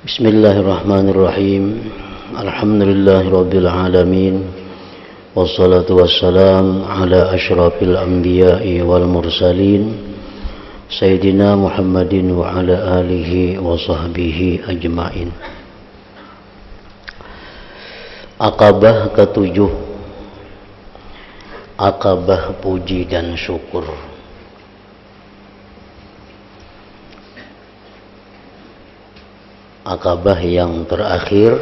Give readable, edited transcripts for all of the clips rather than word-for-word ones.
Bismillahirrahmanirrahim. Alhamdulillahirabbil alamin. Wassalatu wassalam ala asyrafil anbiya'i wal mursalin Sayyidina Muhammadin wa ala alihi wa sahbihi ajma'in. Aqabah ketujuh, Aqabah puji dan syukur. Aqabah yang terakhir,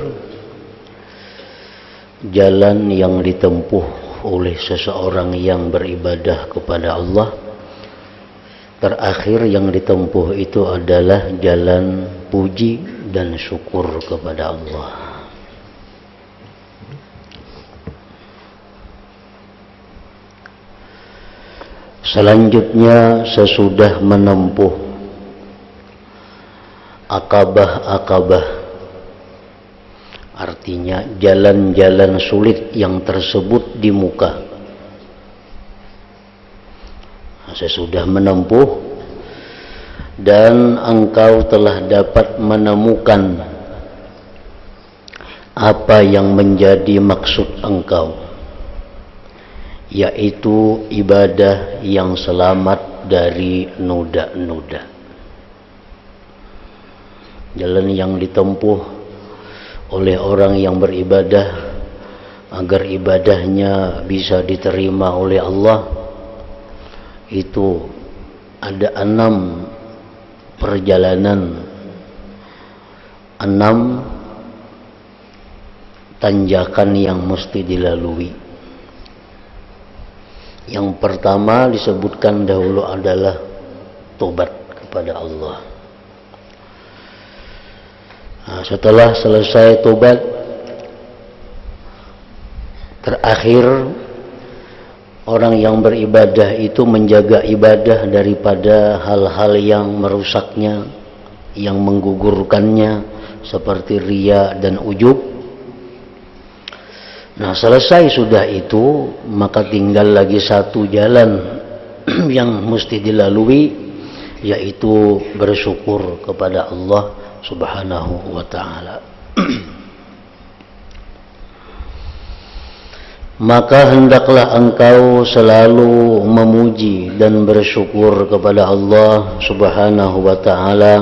jalan yang ditempuh oleh seseorang yang beribadah kepada Allah. Terakhir yang ditempuh itu adalah jalan puji dan syukur kepada Allah. Selanjutnya, sesudah menempuh Aqabah-Aqabah, artinya jalan-jalan sulit yang tersebut di muka. Sesudah menempuh dan engkau telah dapat menemukan apa yang menjadi maksud engkau, yaitu ibadah yang selamat dari noda-noda. Jalan yang ditempuh oleh orang yang beribadah agar ibadahnya bisa diterima oleh Allah, itu ada 6 perjalanan, 6 tanjakan yang mesti dilalui. Yang pertama disebutkan dahulu adalah tobat kepada Allah. Setelah selesai tobat, terakhir orang yang beribadah itu menjaga ibadah daripada hal-hal yang merusaknya, yang menggugurkannya, seperti riya dan ujub. Nah, selesai sudah itu, maka tinggal lagi satu jalan yang mesti dilalui, yaitu bersyukur kepada Allah Subhanahu wa ta'ala. Maka hendaklah engkau selalu memuji dan bersyukur kepada Allah Subhanahu wa ta'ala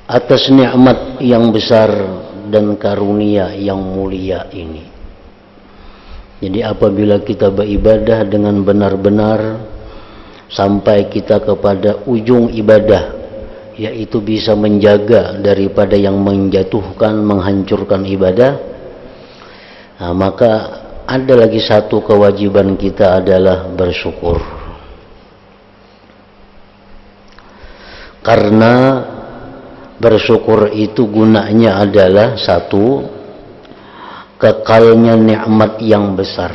atas nikmat yang besar dan karunia yang mulia ini. Jadi apabila kita beribadah dengan benar-benar sampai kita kepada ujung ibadah, yaitu bisa menjaga daripada yang menjatuhkan, menghancurkan ibadah, maka ada lagi satu kewajiban kita adalah bersyukur. Karena bersyukur itu gunanya adalah satu, kekalnya nikmat yang besar.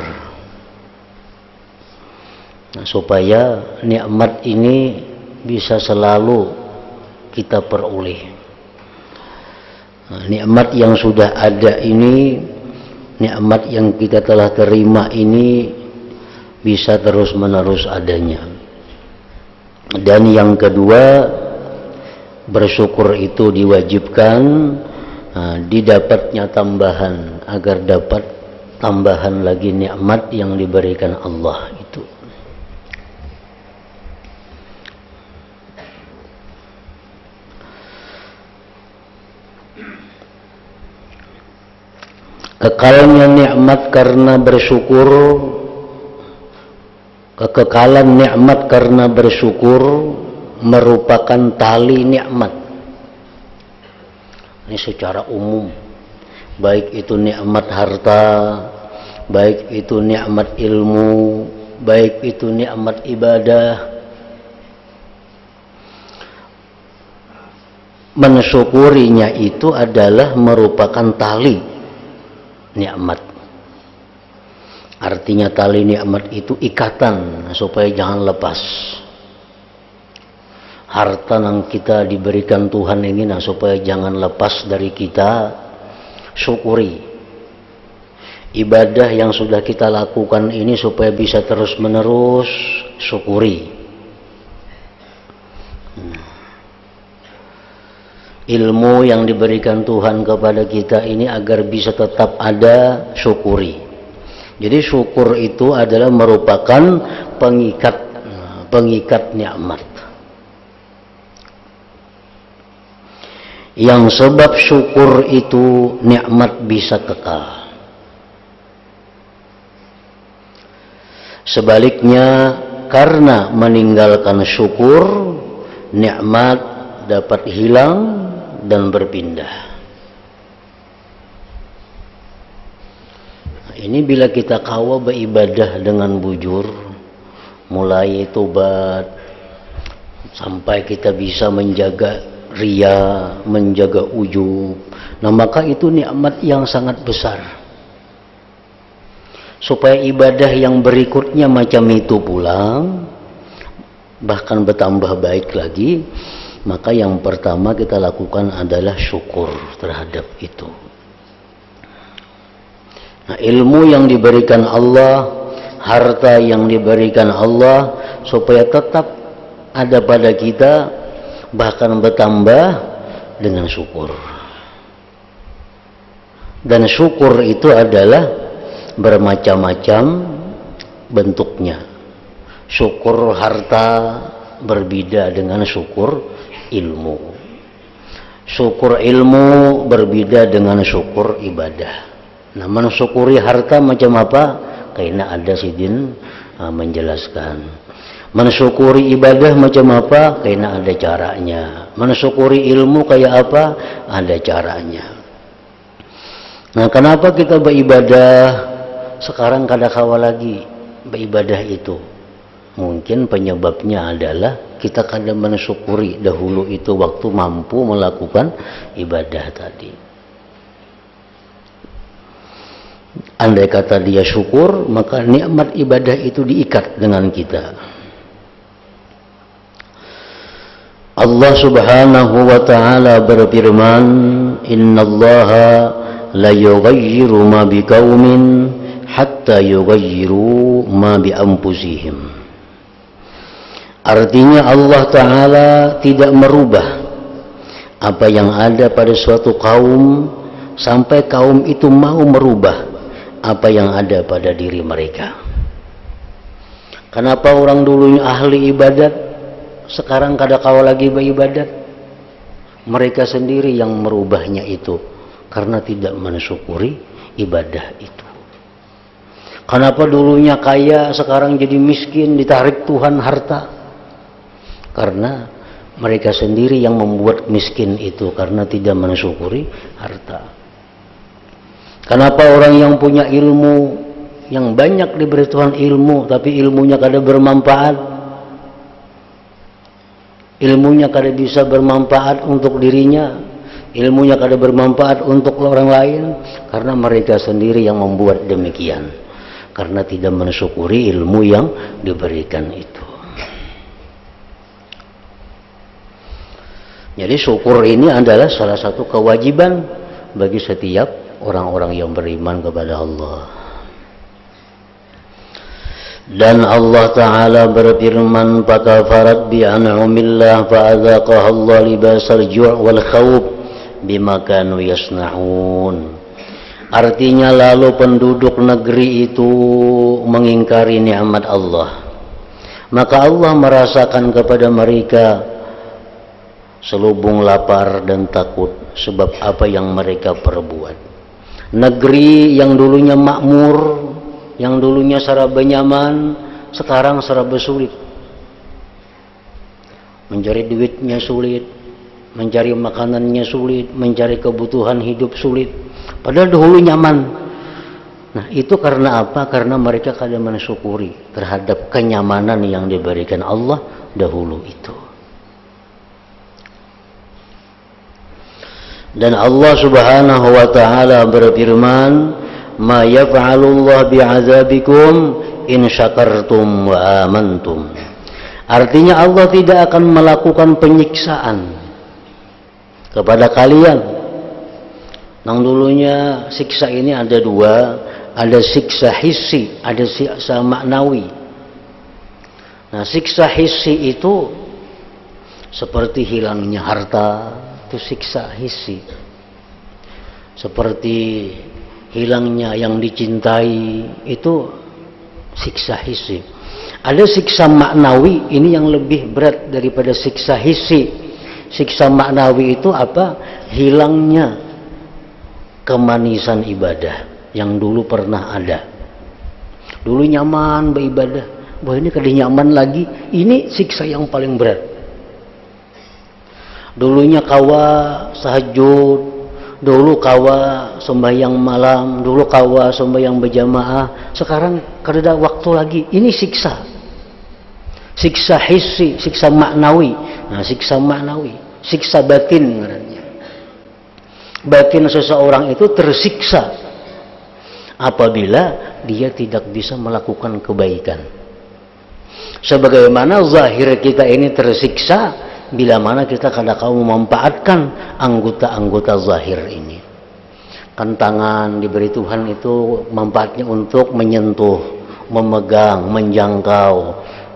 Supaya nikmat ini bisa selalu kita peroleh. Nikmat yang sudah ada ini, nikmat yang kita telah terima ini bisa terus-menerus adanya. Dan yang kedua, bersyukur itu diwajibkan didapatnya tambahan, agar dapat tambahan lagi nikmat yang diberikan Allah itu. Kekalnya nikmat karena bersyukur, kekekalan nikmat karena bersyukur merupakan tali nikmat. Ini secara umum, baik itu nikmat harta, baik itu nikmat ilmu, baik itu nikmat ibadah. Mensyukurinya itu adalah merupakan tali nikmat. Artinya tali nikmat itu ikatan supaya jangan lepas. Harta yang kita diberikan Tuhan ini supaya jangan lepas dari kita, syukuri. Ibadah yang sudah kita lakukan ini supaya bisa terus menerus, syukuri. ilmu yang diberikan Tuhan kepada kita ini agar bisa tetap ada, syukuri. Jadi syukur itu adalah merupakan pengikat nikmat. Yang sebab syukur itu nikmat bisa kekal. Sebaliknya, karena meninggalkan syukur, nikmat dapat hilang dan berpindah. Nah, ini bila kita kawa beribadah dengan bujur, mulai tobat sampai kita bisa menjaga ria, menjaga ujub. Nah, maka itu nikmat yang sangat besar. Supaya ibadah yang berikutnya macam itu pulang, bahkan bertambah baik lagi, maka yang pertama kita lakukan adalah syukur terhadap itu. Nah, ilmu yang diberikan Allah, harta yang diberikan Allah, supaya tetap ada pada kita, bahkan bertambah dengan syukur. Dan syukur itu adalah bermacam-macam bentuknya. Syukur harta berbeda dengan syukur ilmu. Syukur ilmu berbeda dengan syukur ibadah. Nah, mensyukuri harta macam apa? Karena ada sidin menjelaskan. Mensyukuri ibadah macam apa? Karena ada caranya. Mensyukuri ilmu kayak apa? Ada caranya. Nah, kenapa kita beribadah sekarang kada kawa lagi beribadah itu? Mungkin penyebabnya adalah kita kada mensyukuri dahulu itu waktu mampu melakukan ibadah tadi. Andai kata dia syukur, maka nikmat ibadah itu diikat dengan kita. Allah Subhanahu wa ta'ala berfirman, "Innallaha la yughayyiru ma biqaumin hatta yughayyiru ma bi anfusihim." Artinya Allah Ta'ala tidak merubah apa yang ada pada suatu kaum sampai kaum itu mau merubah apa yang ada pada diri mereka. Kenapa orang dulunya ahli ibadat sekarang kada kawa lagi beribadat? Mereka sendiri yang merubahnya itu karena tidak mensyukuri ibadah itu. Kenapa dulunya kaya sekarang jadi miskin, ditarik Tuhan harta? Karena mereka sendiri yang membuat miskin itu karena tidak mensyukuri harta. Kenapa orang yang punya ilmu, yang banyak diberi Tuhan ilmu, tapi ilmunya kada bermanfaat? Ilmunya kada bisa bermanfaat untuk dirinya, ilmunya kada bermanfaat untuk orang lain, karena mereka sendiri yang membuat demikian, karena tidak mensyukuri ilmu yang diberikan itu. Jadi syukur ini adalah salah satu kewajiban bagi setiap orang-orang yang beriman kepada Allah. Dan Allah Ta'ala berfirman, "Fakafarat bi'an'umillah fa'adzaqaha Allah libasal ju' wal khawf bima kanu yasna'un." Artinya lalu penduduk negeri itu mengingkari nikmat Allah, maka Allah merasakan kepada mereka selubung lapar dan takut sebab apa yang mereka perbuat. Negeri yang dulunya makmur, yang dulunya serba nyaman, sekarang serba sulit. Mencari duitnya sulit, mencari makanannya sulit, mencari kebutuhan hidup sulit. Padahal dahulu nyaman. Nah, itu karena apa? Karena mereka kada mensyukuri terhadap kenyamanan yang diberikan Allah dahulu itu. Dan Allah Subhanahu wa ta'ala berfirman, "Ma yaf'alullah bi'azabikum in syakartum wa amantum." Artinya Allah tidak akan melakukan penyiksaan kepada kalian. Nang dulunya siksa ini ada dua, ada siksa hissi, ada siksa maknawi. Nah, siksa hissi itu seperti hilangnya harta, itu siksa hissi. Seperti hilangnya yang dicintai, itu siksa hissi. Ada siksa maknawi, ini yang lebih berat daripada siksa hissi. Siksa maknawi itu apa? Hilangnya kemanisan ibadah yang dulu pernah ada. Dulu nyaman beribadah, wah ini kada nyaman lagi. Ini siksa yang paling berat. Dulunya kawa tahajud, dulu kawa sembahyang malam, dulu kawa sembahyang berjamaah, sekarang kada ada waktu lagi. Ini siksa. Siksa hissi, siksa maknawi. Nah, siksa maknawi, siksa batin ngarannya. Batin seseorang itu tersiksa apabila dia tidak bisa melakukan kebaikan. Sebagaimana zahir kita ini tersiksa bila mana kita kadang-kadang memanfaatkan anggota-anggota zahir ini. Kan tangan diberi Tuhan itu manfaatnya untuk menyentuh, memegang, menjangkau.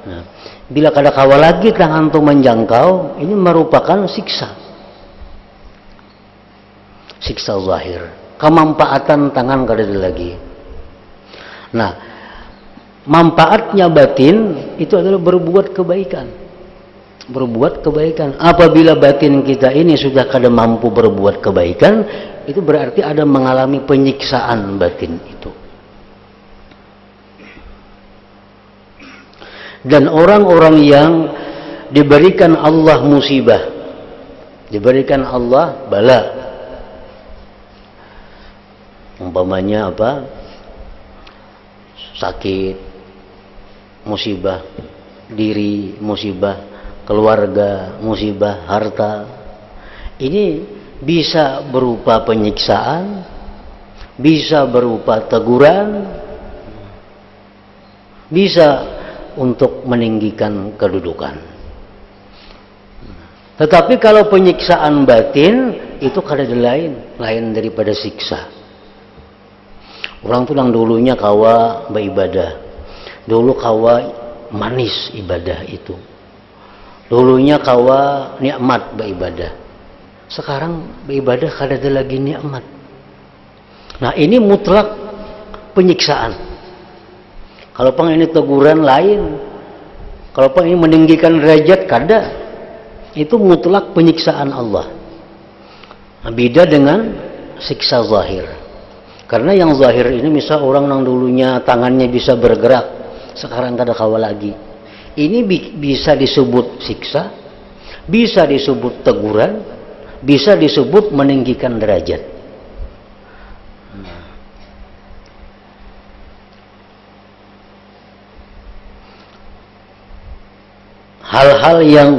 Nah, bila kadang-kadang lagi tangan itu menjangkau, ini merupakan siksa. Siksa zahir. Kemanfaatan tangan kada ada lagi. Nah, manfaatnya batin itu adalah berbuat kebaikan. Berbuat kebaikan. Apabila batin kita ini sudah kada mampu berbuat kebaikan, itu berarti ada mengalami penyiksaan batin itu. Dan orang-orang yang diberikan Allah musibah, diberikan Allah bala, umpamanya apa? Sakit, musibah diri, musibah keluarga, musibah harta. Ini bisa berupa penyiksaan, bisa berupa teguran, bisa untuk meninggikan kedudukan. Tetapi kalau penyiksaan batin itu kada lain daripada siksa. Orang tuh yang dulunya kawa beribadah, dulu kawa manis ibadah itu, dulunya kawa nikmat beribadah, sekarang beribadah kada ada lagi nikmat. Nah, ini mutlak penyiksaan. Kalau pang ini teguran lain, kalau pang ini meninggikan derajat kada, itu mutlak penyiksaan Allah. Nah, beda dengan siksa zahir. Karena yang zahir ini misal orang yang dulunya tangannya bisa bergerak, sekarang kada kawa lagi. Ini bisa disebut siksa, bisa disebut teguran, bisa disebut meninggikan derajat. Hal-hal yang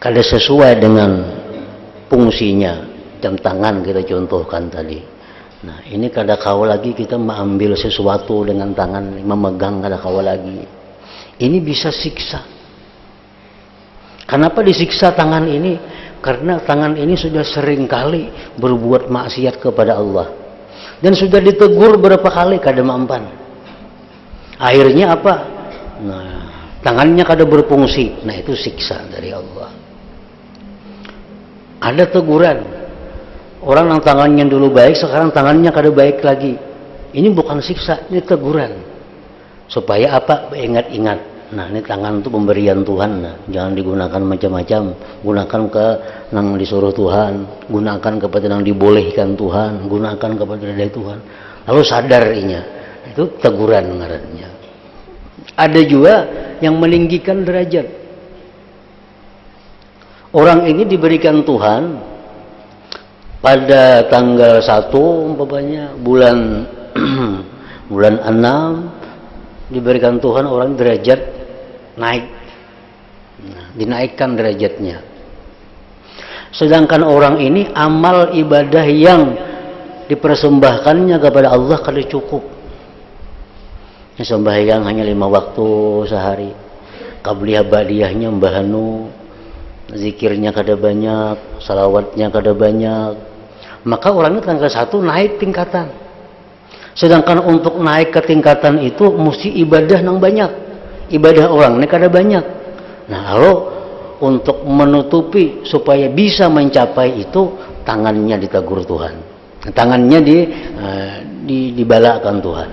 kada sesuai dengan fungsinya, jam tangan kita contohkan tadi. Nah, ini kada kawa lagi kita mengambil sesuatu dengan tangan, memegang kada kawa lagi. Ini bisa siksa. Kenapa disiksa tangan ini? Karena tangan ini sudah sering kali berbuat maksiat kepada Allah. Dan sudah ditegur berapa kali kada mampan. Akhirnya apa? Nah, tangannya kada berfungsi. Nah, itu siksa dari Allah. Ada teguran. Orang yang tangannya dulu baik, sekarang tangannya kada baik lagi. Ini bukan siksa, ini teguran. Supaya apa? Ingat-ingat. Nah, ini tangan itu pemberian Tuhan. Nah, jangan digunakan macam-macam. Gunakan ke yang disuruh Tuhan, gunakan kepada yang dibolehkan Tuhan, gunakan kepada dari Tuhan. Lalu sadar inya. Itu teguran ngarannya. Ada juga yang meninggikan derajat. Orang ini diberikan Tuhan pada tanggal 1 umpamanya bulan bulan 6 diberikan Tuhan orang derajat naik. Nah, dinaikkan derajatnya. Sedangkan orang ini amal ibadah yang dipersembahkannya kepada Allah kada cukup. Sembahyang hanya 5 waktu sehari. Qabliyah ba'diyahnya mbahanu, zikirnya kada banyak, salawatnya kada banyak. Maka orangnya tanggal 1 naik tingkatan. Sedangkan untuk naik ke tingkatan itu mesti ibadah yang banyak. Ibadah orang ini kada banyak. Nah, lalu untuk menutupi supaya bisa mencapai itu, tangannya ditegur Tuhan, tangannya dibalakan Tuhan.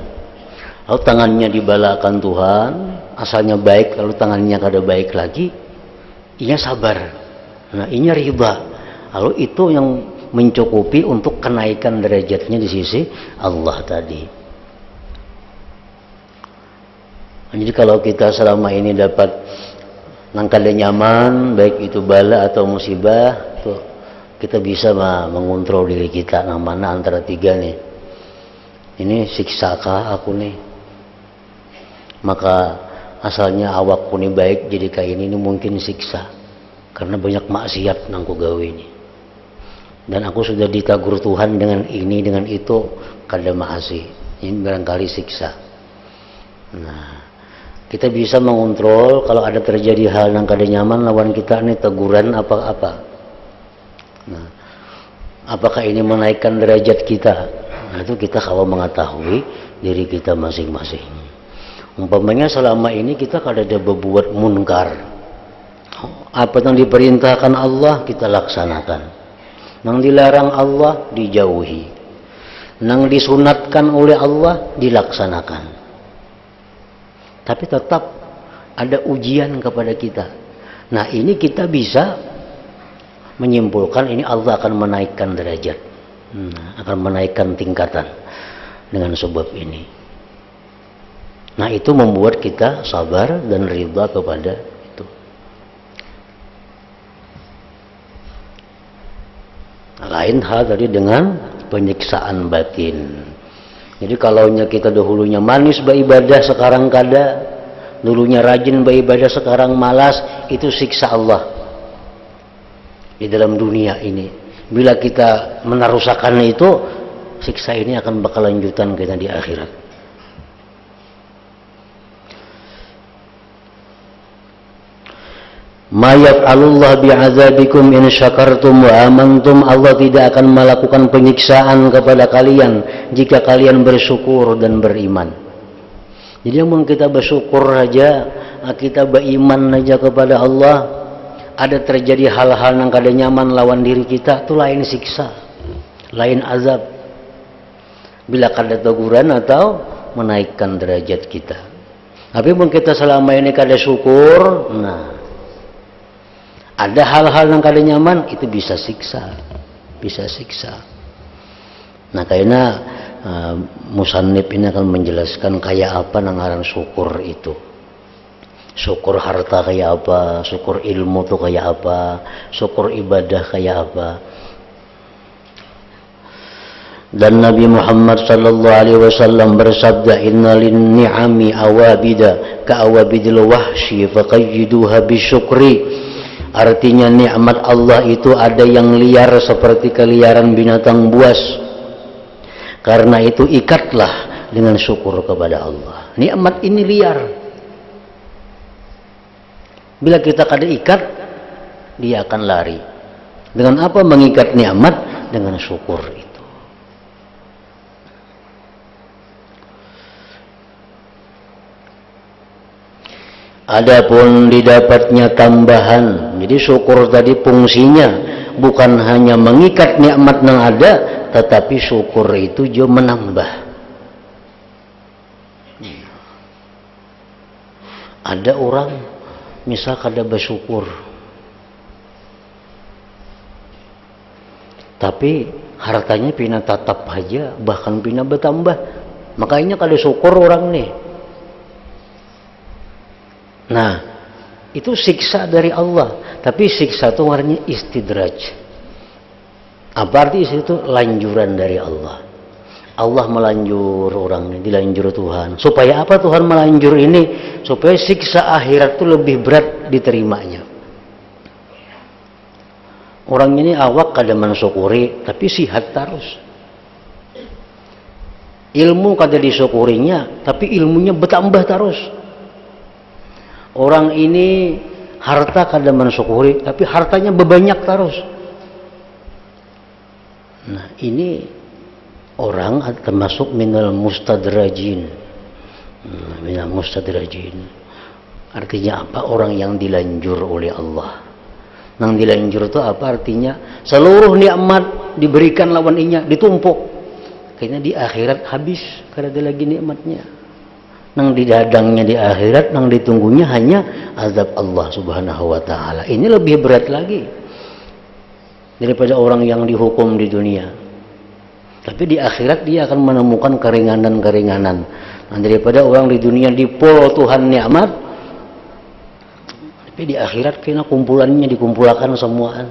Lalu tangannya dibalakan Tuhan, asalnya baik, lalu tangannya kada baik lagi, inya sabar. Nah, inya riba. Lalu itu yang mencukupi untuk kenaikan derajatnya di sisi Allah tadi. Jadi kalau kita selama ini dapat nangkada nyaman, baik itu bala atau musibah, tuh kita bisa mengontrol diri kita. Nah, mana antara tiga nih? Ini siksakah aku nih? Maka asalnya awakku nih baik, jadi kayak ini mungkin siksa karena banyak maksiat nangku gawe ini. Dan aku sudah ditegur Tuhan dengan ini, dengan itu, kada maasi. Ini barangkali siksa. Nah, kita bisa mengontrol kalau ada terjadi hal yang kada nyaman lawan kita ini, teguran apa-apa. Nah, apakah ini menaikkan derajat kita? Nah, itu kita kalau mengetahui diri kita masing-masing. Umpamanya selama ini kita kada ada berbuat munkar, apa yang diperintahkan Allah kita laksanakan, yang dilarang Allah dijauhi, yang disunatkan oleh Allah dilaksanakan. Tapi tetap ada ujian kepada kita. Nah, ini kita bisa menyimpulkan ini Allah akan menaikkan derajat, akan menaikkan tingkatan dengan sebab ini. Nah, itu membuat kita sabar dan ridha kepada itu. Lain hal tadi dengan penyiksaan batin. Jadi kalau kita dahulunya manis beribadah sekarang kada, dulunya rajin beribadah sekarang malas, itu siksa Allah di dalam dunia ini. Bila kita meneruskan itu, siksa ini akan bakal lanjutan kita di akhirat. Ma yaf'alullah bi'adzabikum in syakartum wa amantum. Allah tidak akan melakukan penyiksaan kepada kalian jika kalian bersyukur dan beriman. Jadi yang kita bersyukur saja, kita beriman saja kepada Allah, ada terjadi hal-hal yang kada nyaman lawan diri kita, itu lain siksa, lain azab. Bila kada teguran atau menaikkan derajat kita. Tapi pun kita selama ini kada syukur, nah, ada hal-hal yang kada nyaman, itu bisa siksa, bisa siksa. Nah, kayaknya musannif ini akan menjelaskan kayak apa nangaran syukur itu. Syukur harta kayak apa, syukur ilmu itu kayak apa, syukur ibadah kayak apa. Dan Nabi Muhammad sallallahu alaihi wasallam bersabda, innalin ni'ami awabida ka awabidil wahsyi faqayyiduha bisyukri. Artinya nikmat Allah itu ada yang liar seperti keliaran binatang buas. Karena itu ikatlah dengan syukur kepada Allah. Nikmat ini liar. Bila kita kada ikat, dia akan lari. Dengan apa mengikat nikmat? Dengan syukur itu. Adapun didapatnya tambahan, jadi syukur tadi fungsinya bukan hanya mengikat nikmat yang ada, tetapi syukur itu juga menambah. Ada orang misal kada bersyukur, tapi hartanya pina tatap aja, bahkan pina bertambah, makanya kada syukur orang nih. Nah, itu siksa dari Allah. Tapi siksa itu warnanya istidraj. Apa arti itu? Lanjuran dari Allah. Allah melanjur orang ini, dilanjur Tuhan. Supaya apa Tuhan melanjur ini? Supaya siksa akhirat itu lebih berat diterimanya. Orang ini awak kada mensyukuri, tapi sihat terus. Ilmu kada disyukurinya, tapi ilmunya bertambah terus. Orang ini harta kada mensyukuri, tapi hartanya berbanyak terus. Nah, ini orang termasuk minal mustadrajin. Minal mustadrajin. Artinya apa? Orang yang dilanjur oleh Allah. Nang dilanjur itu apa artinya? Seluruh nikmat diberikan lawan inya, ditumpuk. Kayaknya di akhirat habis, karena ada lagi nikmatnya. Nang di dadangnya di akhirat, nang ditunggunya hanya azab Allah Subhanahu wa taala. Ini lebih berat lagi daripada orang yang dihukum di dunia. Tapi di akhirat dia akan menemukan keringanan-keringanan. Nah, daripada orang di dunia dipol Tuhan nikmat, tapi di akhirat kena kumpulannya dikumpulkan semuaan.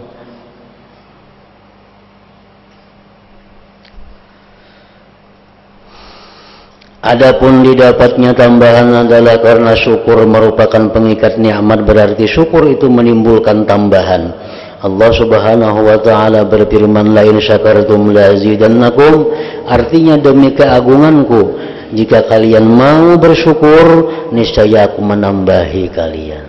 Adapun didapatnya tambahan adalah karena syukur merupakan pengikat nikmat, berarti syukur itu menimbulkan tambahan. Allah Subhanahu wa taala berfirman, la in syakartum la azidannakum, artinya demi keagunganku, jika kalian mau bersyukur niscaya aku menambahi kalian.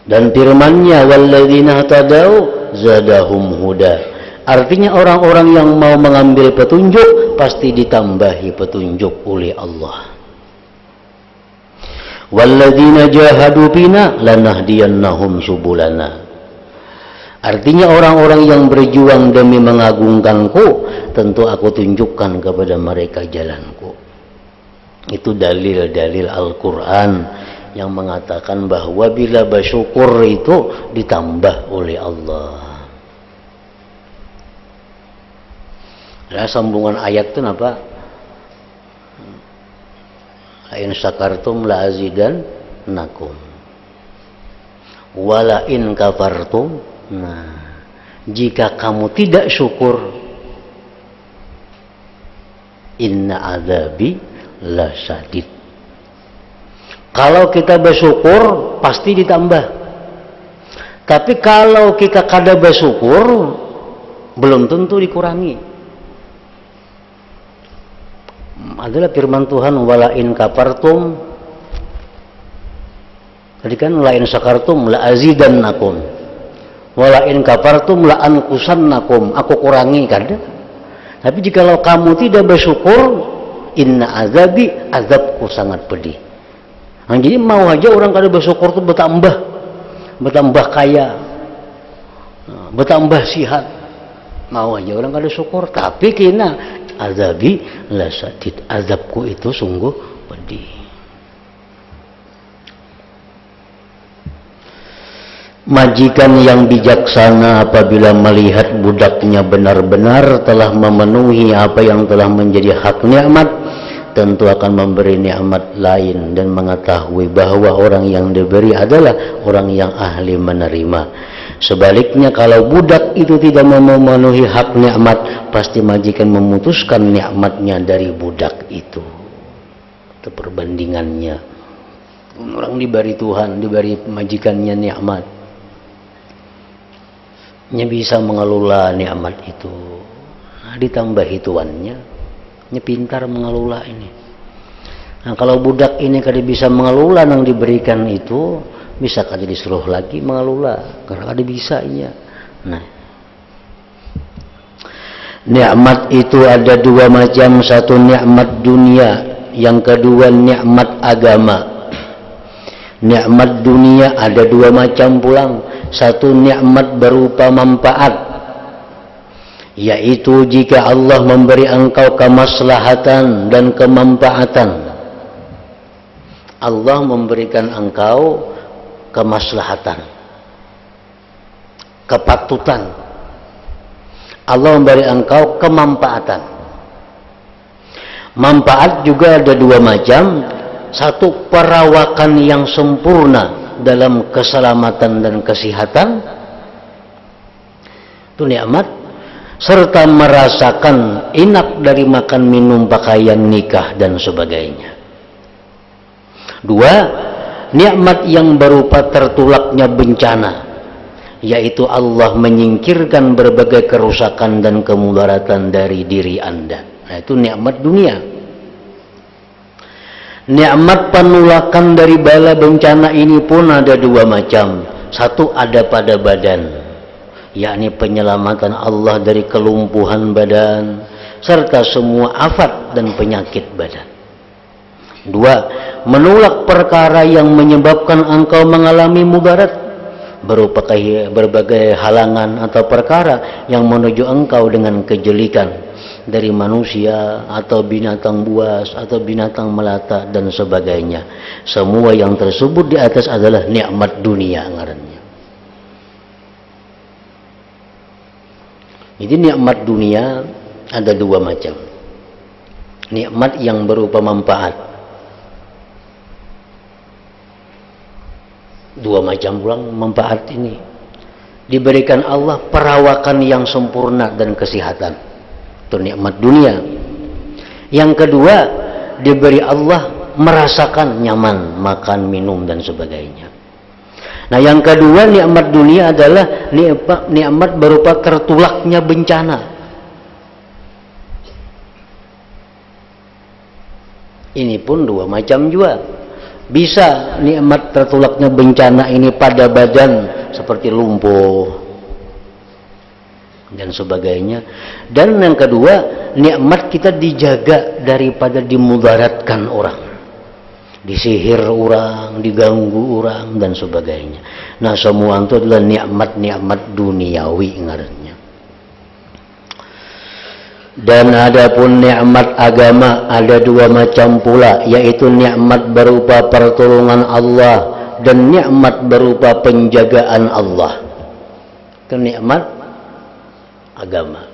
Dan firman-Nya walladzina tadau zadahum huda, artinya orang-orang yang mau mengambil petunjuk pasti ditambahi petunjuk oleh Allah. Walladzina jahadu bina lanahdiyannahum subulana, artinya orang-orang yang berjuang demi mengagungkanku tentu aku tunjukkan kepada mereka jalanku. Itu dalil-dalil Al-Quran yang mengatakan bahwa bila bersyukur itu ditambah oleh Allah. Nah, sambungan ayat itu apa? La in syakartum la azidannakum wa la in kafartum. Nah, jika kamu tidak syukur, inna azabi lasyadid. Kalau kita bersyukur pasti ditambah. Tapi kalau kita kada bersyukur belum tentu dikurangi. Adalah firman Tuhan wala in kafartum, tadi kan la in syakartum la azidannakum wala in kafartum la anqusannakum, aku kurangi kada. Tapi jikalau kamu tidak bersyukur, inna azabi, azabku sangat pedih. Nah, jadi mau aja orang kada bersyukur itu bertambah kaya, bertambah sihat, mau aja orang kada syukur. Tapi kena azabi lasyadid, azabku itu sungguh pedih. Majikan yang bijaksana apabila melihat budaknya benar-benar telah memenuhi apa yang telah menjadi hak nikmat, tentu akan memberi nikmat lain dan mengetahui bahwa orang yang diberi adalah orang yang ahli menerima. Sebaliknya kalau budak itu tidak memenuhi hak nikmat, pasti majikan memutuskan nikmatnya dari budak itu. Itu perbandingannya. Orang diberi Tuhan, diberi majikannya nikmat, nya bisa mengelola nikmat itu. Nah, ditambahi tuannya, nya pintar mengelola ini. Nah, kalau budak ini kada bisa mengelola yang diberikan itu, bisa kada disuruh lagi mengelola, karena kada bisa iya. Nah, nikmat itu ada dua macam, satu nikmat dunia, yang kedua nikmat agama. Nikmat dunia ada dua macam pulang, satu nikmat berupa manfaat, yaitu jika Allah memberi engkau kemaslahatan dan kemanfaatan. Allah memberikan engkau kemaslahatan, kepatutan. Allah memberi engkau kemanfaatan. Manfaat juga ada dua macam, satu perawakan yang sempurna dalam keselamatan dan kesehatan, itu nikmat, serta merasakan enak dari makan minum, pakaian, nikah dan sebagainya. Dua, nikmat yang berupa tertolaknya bencana, yaitu Allah menyingkirkan berbagai kerusakan dan kemudaratan dari diri Anda. Nah, itu nikmat dunia. Nikmat penolakan dari bala bencana ini pun ada dua macam. Satu ada pada badan, yakni penyelamatan Allah dari kelumpuhan badan serta semua afat dan penyakit badan. Dua, menolak perkara yang menyebabkan engkau mengalami mudarat berupa berbagai halangan atau perkara yang menuju engkau dengan kejelikan dari manusia atau binatang buas atau binatang melata dan sebagainya. Semua yang tersebut di atas adalah nikmat dunia ngarannya. Jadi nikmat dunia ada dua macam. Nikmat yang berupa manfaat. Dua macam pulang manfaat ini. Diberikan Allah perawakan yang sempurna dan kesehatan. Itu nikmat dunia. Yang kedua, diberi Allah merasakan nyaman, makan, minum dan sebagainya. Nah, yang kedua nikmat dunia adalah nikmat berupa tertolaknya bencana. Ini pun dua macam juga. Bisa nikmat tertolaknya bencana ini pada badan seperti lumpuh dan sebagainya. Dan yang kedua, nikmat kita dijaga daripada dimudaratkan orang, disihir orang, diganggu orang dan sebagainya. Nah, semua itu adalah nikmat-nikmat duniawi ngarannya. Dan adapun nikmat agama ada dua macam pula, yaitu nikmat berupa pertolongan Allah dan nikmat berupa penjagaan Allah. Itu nikmat agama.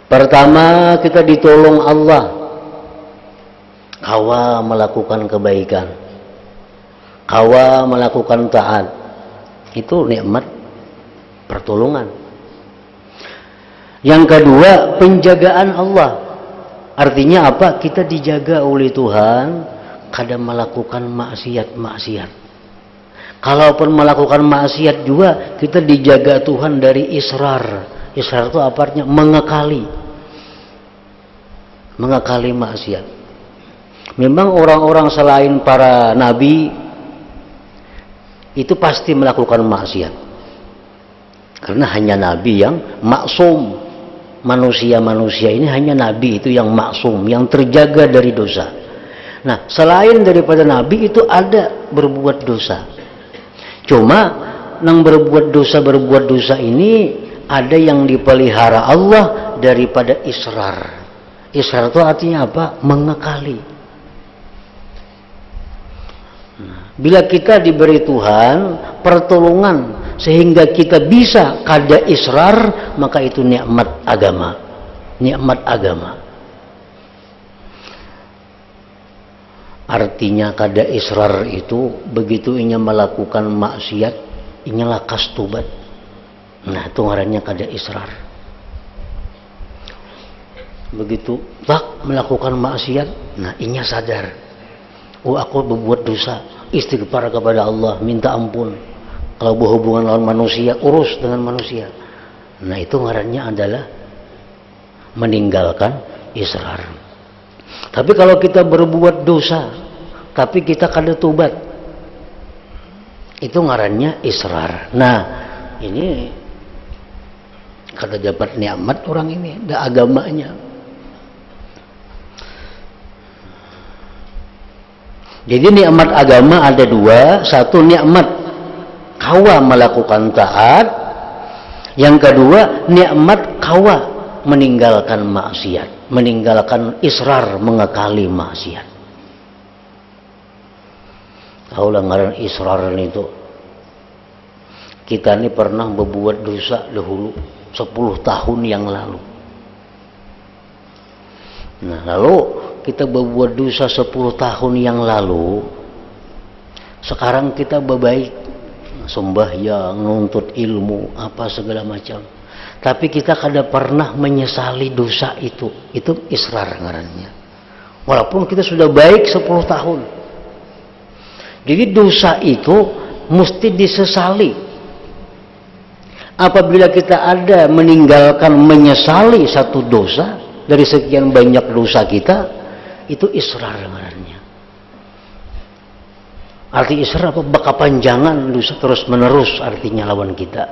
Pertama, kita ditolong Allah. Kawa melakukan kebaikan, kawa melakukan taat. Itu nikmat pertolongan. Yang kedua, penjagaan Allah. Artinya apa? Kita dijaga oleh Tuhan kada melakukan maksiat-maksiat. Kalaupun melakukan maksiat juga, kita dijaga Tuhan dari israr. Israr itu apa artinya? Mengekali. Mengekali maksiat. Memang orang-orang selain para nabi itu pasti melakukan maksiat. Karena hanya nabi yang maksum. Manusia-manusia ini hanya nabi itu yang maksum, yang terjaga dari dosa. Nah, selain daripada nabi itu ada berbuat dosa. Cuma yang berbuat dosa ini ada yang dipelihara Allah daripada israr. Israr itu artinya apa? Mengekali. Bila kita diberi Tuhan pertolongan sehingga kita bisa kada israr, maka itu nikmat agama. Nikmat agama. Artinya kada israr itu begitu inya melakukan maksiat, inya lakas tobat. Nah, itu ngarannya kada israr. Begitu tak melakukan maksiat, nah inya sadar, oh aku berbuat dosa, istighfar kepada Allah, minta ampun. Kalau berhubungan dengan manusia, urus dengan manusia. Nah, itu ngarannya adalah meninggalkan israr. Tapi kalau kita berbuat dosa, tapi kita kada tobat, itu ngarannya israr. Nah, ini kada dapat nikmat orang ini, ada agamanya. Jadi nikmat agama ada dua. Satu, nikmat kawa melakukan taat. Yang kedua, nikmat kawa meninggalkan maksiat, meninggalkan israr, mengekali maksiat. Kau ngaran israr itu. Kita ini pernah berbuat dosa dahulu 10 tahun yang lalu. Nah, lalu kita berbuat dosa 10 tahun yang lalu. Sekarang kita berbaik, sembahyang, nuntut ilmu, apa segala macam. Tapi kita kada pernah menyesali dosa itu. Itu israr ngarannya. Walaupun kita sudah baik 10 tahun. Jadi dosa itu mesti disesali. Apabila kita ada meninggalkan menyesali satu dosa dari sekian banyak dosa kita, itu israr ngarannya. Arti israr apa? Bakapanjangan dosa terus menerus, artinya lawan kita.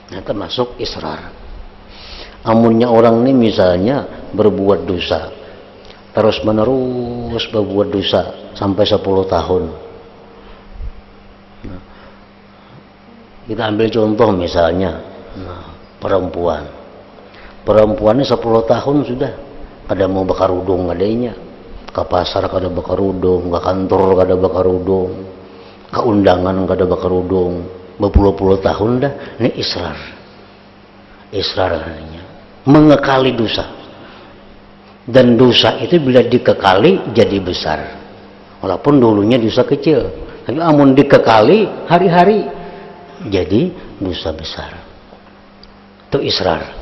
Nah, termasuk israr. Amunnya orang ini misalnya berbuat dosa, terus menerus berbuat dosa sampai 10 tahun. Nah, kita ambil contoh misalnya, perempuannya 10 tahun sudah kada mau bakar udung adanya, ke pasar kada bakar udung, ke kantor kada bakar udung, ke undangan kada bakar udung, berpuluh-puluh tahun dah. Ini israr namanya, mengekali dosa. Dan dosa itu bila dikekali jadi besar, walaupun dulunya dosa kecil, tapi amun dikekali hari-hari jadi dosa besar. Itu israr.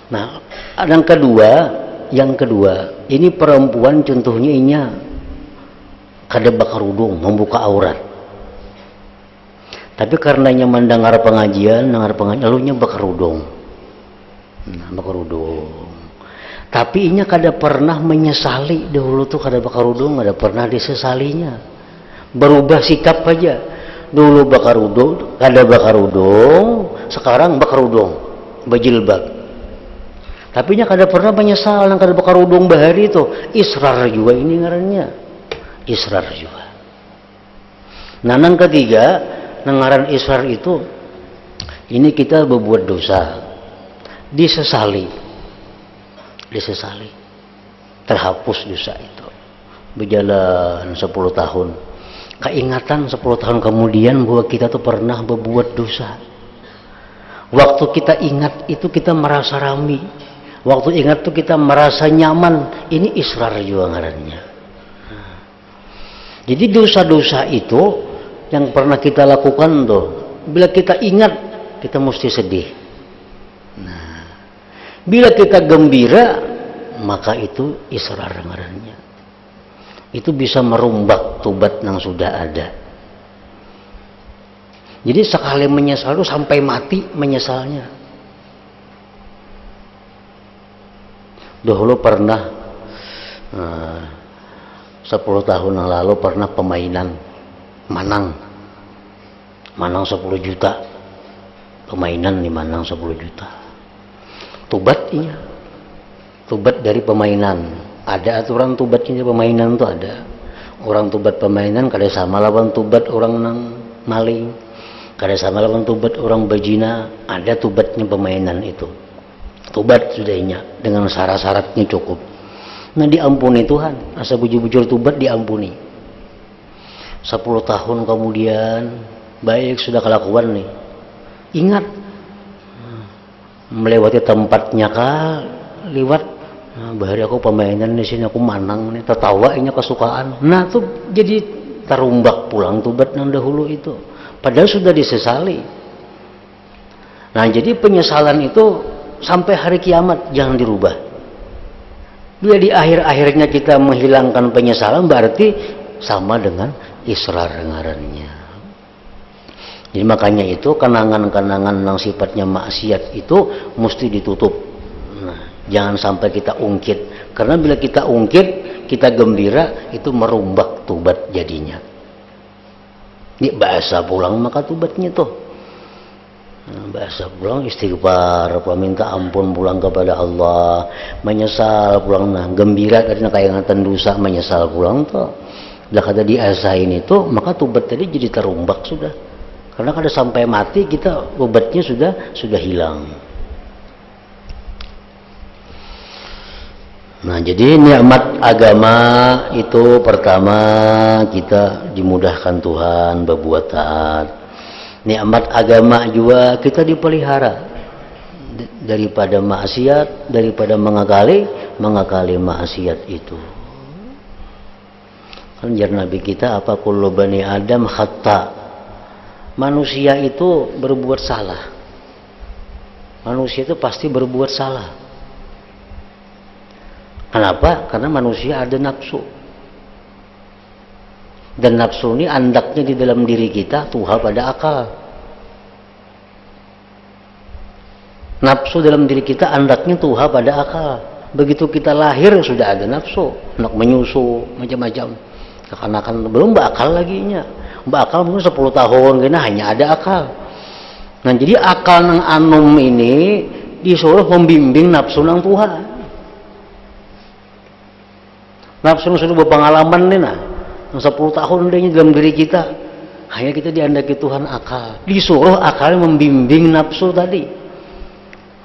Nah, yang kedua, ini perempuan contohnya inya kada bakar udung, membuka aurat. Tapi karenanya mendengar pengajian, lalunya bakar udung. Nah, bakar udung. Tapi inya kada pernah menyesali dahulu tuh kada bakar udung, kada pernah disesalinya. Berubah sikap aja. Dulu bakar udung, kada bakar udung, sekarang bakar udung, berjilbab. Tapi nya kada pernah menyesal nang kada bakar udung bahari itu. Israr juga ini ngarannya. Israr juga. Nah, nang ketiga, nang ngaran israr itu, ini kita berbuat dosa, disesali, terhapus dosa itu, berjalan 10 tahun, keingatan 10 tahun kemudian bahwa kita tuh pernah berbuat dosa. Waktu kita ingat itu kita merasa rami, waktu ingat tuh kita merasa nyaman. Ini israr juga ngarannya. Jadi dosa-dosa itu yang pernah kita lakukan tuh, bila kita ingat kita mesti sedih. Nah, bila kita gembira, maka itu israr ngarannya. Itu bisa merombak tobat yang sudah ada. Jadi sekali menyesal itu sampai mati menyesalnya. Dahulu pernah 10 tahun yang lalu pernah permainan Manang 10 juta, permainan di Manang 10 juta. Tobat dari permainan. Ada aturan tobatnya permainan itu ada. Orang tobat permainan kada sama lawan tobat orang nang maling, kada sama lawan tobat orang bajina. Ada tobatnya permainan itu. Tobat sudahnya dengan syarat-syaratnya cukup. Nah, diampuni Tuhan. Asa bujur-bujur tobat diampuni. 10 tahun kemudian baik sudah kelakuan nih. Ingat melewati tempatnya liwat, nah, bahari aku permainan di sini aku manang nih, tertawa ini kesukaan. Nah, tuh jadi terumbak pulang tobat yang dahulu itu, padahal sudah disesali. Nah, jadi penyesalan itu sampai hari kiamat jangan dirubah. Bila di akhir-akhirnya kita menghilangkan penyesalan, berarti sama dengan israr ngarannya. Jadi makanya itu kenangan-kenangan yang sifatnya maksiat itu mesti ditutup. Nah, jangan sampai kita ungkit, karena bila kita ungkit, kita gembira, itu merombak tobat jadinya. Ini bahasa pulang maka tobatnya tuh. Nah, bahasa pulang istighfar, minta ampun pulang kepada Allah, menyesal pulang, nah gembira karena kaingatan dosa, menyesal pulang tuh. Bila kata diasain itu, maka tobat tadi jadi terumbak sudah. Karena kada sampai mati kita obatnya sudah hilang. Nah, jadi nikmat agama itu pertama kita dimudahkan Tuhan berbuat taat. Nikmat agama juga kita dipelihara daripada maksiat, daripada mengakali maksiat itu. Kan jar Nabi kita apa kullu bani Adam khata. Manusia itu berbuat salah. Manusia itu pasti berbuat salah. Kenapa? Karena manusia ada nafsu. Dan nafsu ini andaknya di dalam diri kita tuha pada akal. Nafsu dalam diri kita andaknya tuha pada akal. Begitu kita lahir sudah ada nafsu, nak menyusu macam-macam. Kekanakan belum bakal lagi nya. Bakal mungkin 10 tahun kena hanya ada akal. Nah, jadi akal nang anum ini disuruh membimbing nafsu nang Tuhan. Nafsu sudah berpengalaman nih nah. 10 tahun deh dalam diri kita. Hanya kita diandaki Tuhan akal. Disuruh akal membimbing nafsu tadi.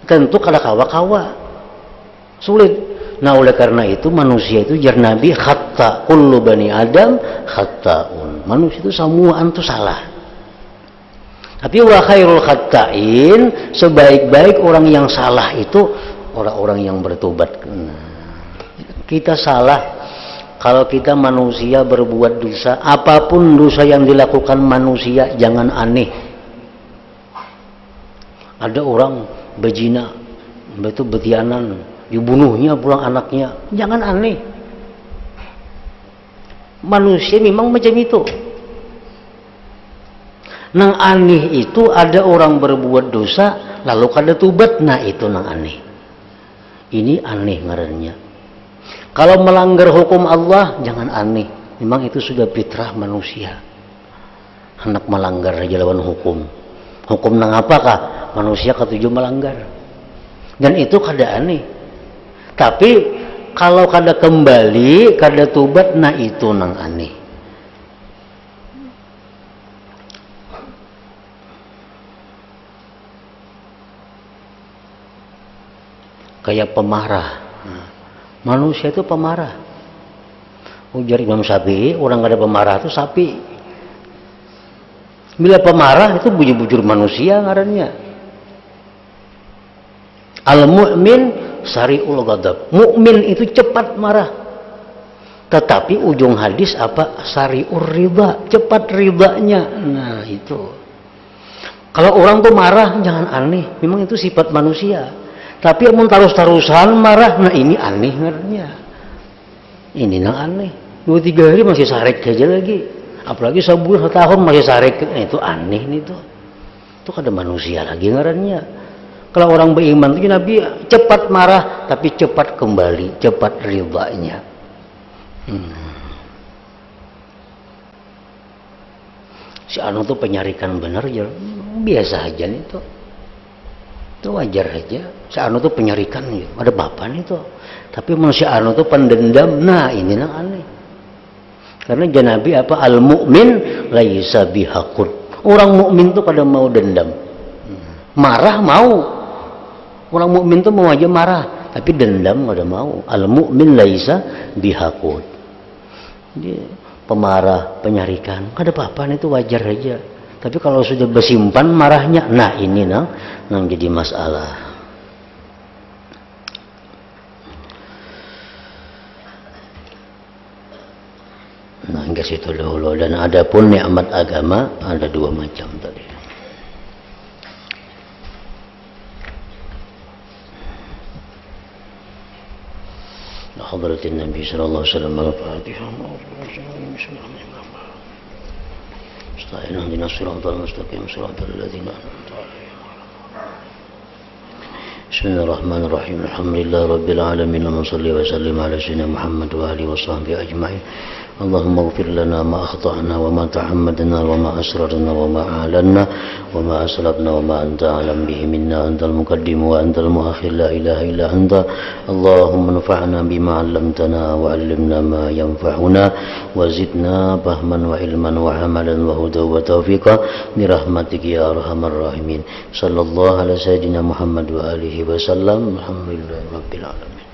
Tentu kada kawa-kawa. Sulit. Nah oleh karena itu manusia itu jar Nabi khata kullu bani Adam khata'un. Manusia itu semuaan itu salah. Tapi wa khairul khata'in, sebaik-baik orang yang salah itu orang-orang yang bertobat. Nah, kita salah kalau kita manusia berbuat dosa, apapun dosa yang dilakukan manusia jangan aneh. Ada orang berzina, betul betianan, dibunuhnya pulang anaknya, jangan aneh. Manusia memang macam itu. Nang aneh itu ada orang berbuat dosa lalu kada tubat, nah itu nang aneh. Ini aneh ngarannya. Kalau melanggar hukum Allah jangan aneh. Memang itu sudah fitrah manusia. Hendak melanggar aja lawan hukum. Hukum nang apakah? Manusia ketujuh melanggar. Dan itu kada aneh. Tapi kalau kada kembali, kada tubat, nah itu nang aneh. Kayak pemarah. Manusia itu pemarah. Ujar Imam Syafi'i, orang gak ada pemarah itu sapi. Bila pemarah itu bujur-bujur manusia ngarannya. Al-mu'min sari'ul ghadab. Mukmin itu cepat marah. Tetapi ujung hadis apa? Sari'ur ridha, cepat ridhanya. Nah itu. Kalau orang tuh marah jangan aneh. Memang itu sifat manusia. Tapi yang terus-terusan marah, nah ini aneh ngarannya. Ini nang aneh. 2-3 hari masih sarek aja lagi. Apalagi sebulan, setahun masih sarek. Nah, itu aneh nih tuh. Itu kada manusia lagi ngarannya. Kalau orang beriman itu Nabi cepat marah, tapi cepat kembali, cepat ridhanya. Si anu tuh penyarikan bener ya, biasa aja nih tuh. Itu wajar aja. Si anu tuh penyarikan ya. Ada bapak nih tuh. Tapi manusia anu tuh pendendam. Nah ini yang aneh. Karena Nabi apa? Al-mu'min laisa bihaqud. Orang mukmin tuh kada mau dendam. Marah mau. Orang mukmin tuh mau aja marah. Tapi dendam kada mau. Al-mu'min laisa bihaqud. Dia pemarah, penyarikan. Kada apa-apa itu wajar aja. Tapi kalau sudah bersimpan marahnya, nah ini nang jadi masalah. Nah hingga situ dahulu. Dan ada pun nikmat agama ada 2 macam tadi. Hadratin Nabi sallallahu alaihi wasallam al-Fatihah. Mustaqim اهدنا الصراط المستقيم صراط الذين أنعمت عليهم. بسم الله الرحمن الرحيم الحمد لله رب العالمين اللهم صل وسلم على سيدنا محمد وآله وصحبه أجمعين. اللهم اغفر لنا ما أخطأنا وما تعمدنا وما أسررنا وما أعلنا وما أسرفنا وما أنت أعلم به منا أنت المقدم وأنت المؤخر لا إله إلا أنت. اللهم انفعنا بما علمتنا وعلمنا ما ينفعنا وزدنا فهما وعلما وعملا وهدى وتوفيقا برحمتك يا أرحم الراحمين. صلى الله على سيدنا محمد وآله وسلم. الحمد لله رب العالمين.